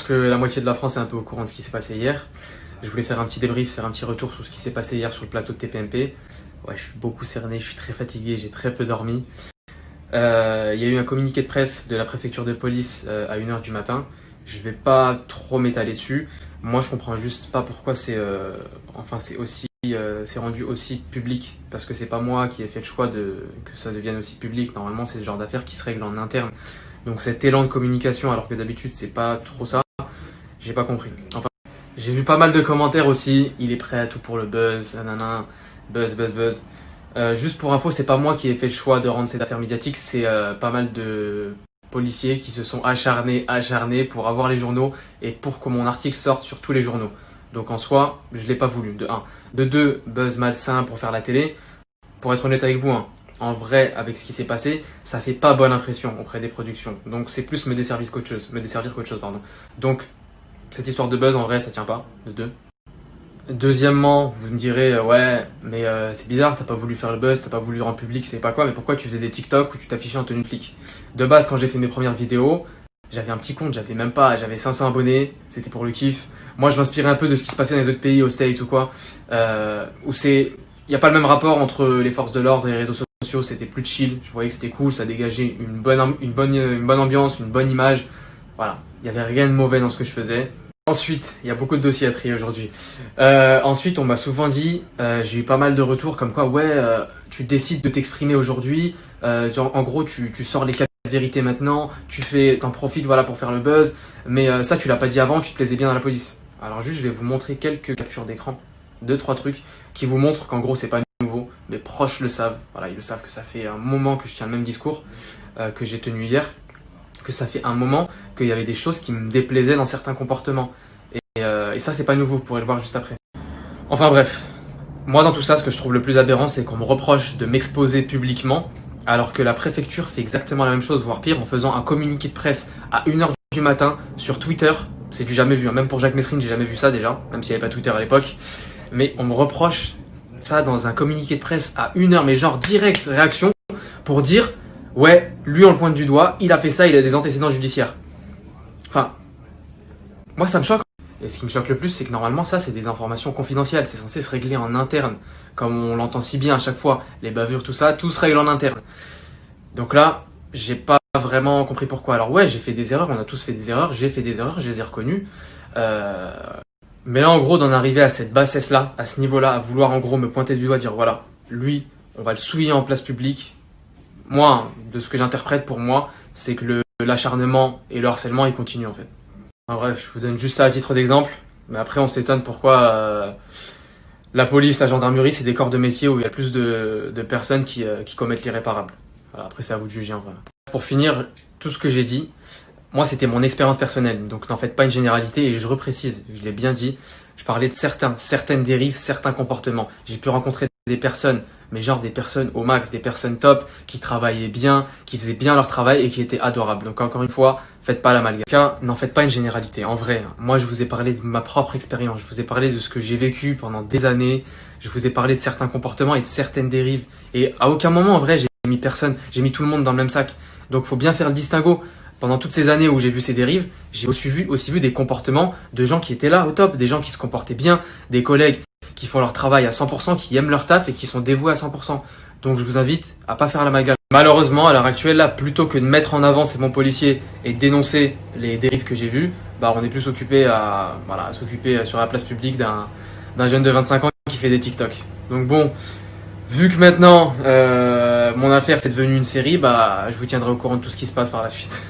que la moitié de la France est un peu au courant de ce qui s'est passé hier. Je voulais faire un petit débrief, faire un petit retour sur ce qui s'est passé hier sur le plateau de TPMP. Ouais, je suis beaucoup cerné, je suis très fatigué, j'ai très peu dormi. Il y a eu un communiqué de presse de la préfecture de police à 1h du matin. Je vais pas trop m'étaler dessus. Moi, je comprends juste pas pourquoi c'est rendu aussi public. Parce que c'est pas moi qui ai fait le choix que ça devienne aussi public. Normalement, c'est ce genre d'affaires qui se règlent en interne. Donc cet élan de communication, alors que d'habitude, c'est pas trop ça, j'ai pas compris. Enfin, j'ai vu pas mal de commentaires aussi. Il est prêt à tout pour le buzz, nanana, buzz. Juste pour info, c'est pas moi qui ai fait le choix de rendre cette affaire médiatique, c'est pas mal de policiers qui se sont acharnés pour avoir les journaux et pour que mon article sorte sur tous les journaux. Donc en soi, je l'ai pas voulu, de 1. De 2, buzz malsain pour faire la télé. Pour être honnête avec vous, hein, en vrai, avec ce qui s'est passé, ça fait pas bonne impression auprès des productions. Donc c'est plus me desservir qu'autre chose, pardon. Donc cette histoire de buzz, en vrai, ça tient pas, de 2. Deuxièmement, vous me direz, ouais, mais c'est bizarre, t'as pas voulu faire le buzz, t'as pas voulu rendre public, c'est pas quoi, mais pourquoi tu faisais des TikTok où tu t'affichais en tenue de flic? De base, quand j'ai fait mes premières vidéos, j'avais un petit compte, j'avais 500 abonnés, c'était pour le kiff. Moi, je m'inspirais un peu de ce qui se passait dans les autres pays, aux States ou quoi, où il y a pas le même rapport entre les forces de l'ordre et les réseaux sociaux, c'était plus chill, je voyais que c'était cool, ça dégageait une bonne ambiance, une bonne image, voilà, il y avait rien de mauvais dans ce que je faisais. Ensuite, il y a beaucoup de dossiers à trier aujourd'hui. Ensuite, on m'a souvent dit, j'ai eu pas mal de retours comme quoi, ouais, tu décides de t'exprimer aujourd'hui. En gros, tu sors les 4 vérités maintenant, t'en profites, voilà, pour faire le buzz. Mais ça, tu l'as pas dit avant, tu te plaisais bien dans la police. Alors juste, je vais vous montrer quelques captures d'écran, 2-3 trucs qui vous montrent qu'en gros, c'est pas nouveau. Mes proches le savent. Voilà, ils le savent que ça fait un moment que je tiens le même discours que j'ai tenu hier. Que ça fait un moment qu'il y avait des choses qui me déplaisaient dans certains comportements. Et ça, c'est pas nouveau, vous pourrez le voir juste après. Enfin bref, moi dans tout ça, ce que je trouve le plus aberrant, c'est qu'on me reproche de m'exposer publiquement, alors que la préfecture fait exactement la même chose, voire pire, en faisant un communiqué de presse à 1h du matin sur Twitter. C'est du jamais vu, hein. Même pour Jacques Messrine, j'ai jamais vu ça déjà, même s'il n'y avait pas Twitter à l'époque. Mais on me reproche ça dans un communiqué de presse à 1h, mais genre direct réaction, pour dire... Ouais, lui on le pointe du doigt, il a fait ça, il a des antécédents judiciaires. Enfin, moi ça me choque. Et ce qui me choque le plus, c'est que normalement ça c'est des informations confidentielles, c'est censé se régler en interne. Comme on l'entend si bien à chaque fois, les bavures, tout ça, tout se règle en interne. Donc là, j'ai pas vraiment compris pourquoi. Alors ouais, j'ai fait des erreurs, on a tous fait des erreurs, j'ai fait des erreurs, je les ai reconnues. Mais là en gros, d'en arriver à cette bassesse-là, à ce niveau-là, à vouloir en gros me pointer du doigt, dire voilà, lui, on va le souiller en place publique. Moi, de ce que j'interprète pour moi, c'est que l'acharnement et le harcèlement, ils continuent en fait. En bref, je vous donne juste ça à titre d'exemple, mais après on s'étonne pourquoi la police, la gendarmerie, c'est des corps de métier où il y a plus de personnes qui commettent l'irréparable. Voilà, après c'est à vous de juger en vrai. Pour finir, tout ce que j'ai dit, moi c'était mon expérience personnelle, donc n'en faites pas une généralité et je reprécise, je l'ai bien dit, je parlais de certaines dérives, certains comportements. J'ai pu rencontrer des personnes, mais genre des personnes au max, des personnes top, qui travaillaient bien, qui faisaient bien leur travail et qui étaient adorables. Donc encore une fois, faites pas l'amalgame. N'en faites pas une généralité. En vrai, moi je vous ai parlé de ma propre expérience, je vous ai parlé de ce que j'ai vécu pendant des années, je vous ai parlé de certains comportements et de certaines dérives. Et à aucun moment en vrai j'ai mis tout le monde dans le même sac. Donc faut bien faire le distinguo. Pendant toutes ces années où j'ai vu ces dérives, j'ai aussi vu des comportements de gens qui étaient là au top, des gens qui se comportaient bien, des collègues qui font leur travail à 100%, qui aiment leur taf et qui sont dévoués à 100%. Donc je vous invite à pas faire l'amalgame. Malheureusement, à l'heure actuelle, là, plutôt que de mettre en avant ces bons policiers et de dénoncer les dérives que j'ai vues, on est plus occupé à s'occuper sur la place publique d'un jeune de 25 ans qui fait des TikTok. Donc bon, vu que maintenant mon affaire c'est devenu une série, je vous tiendrai au courant de tout ce qui se passe par la suite.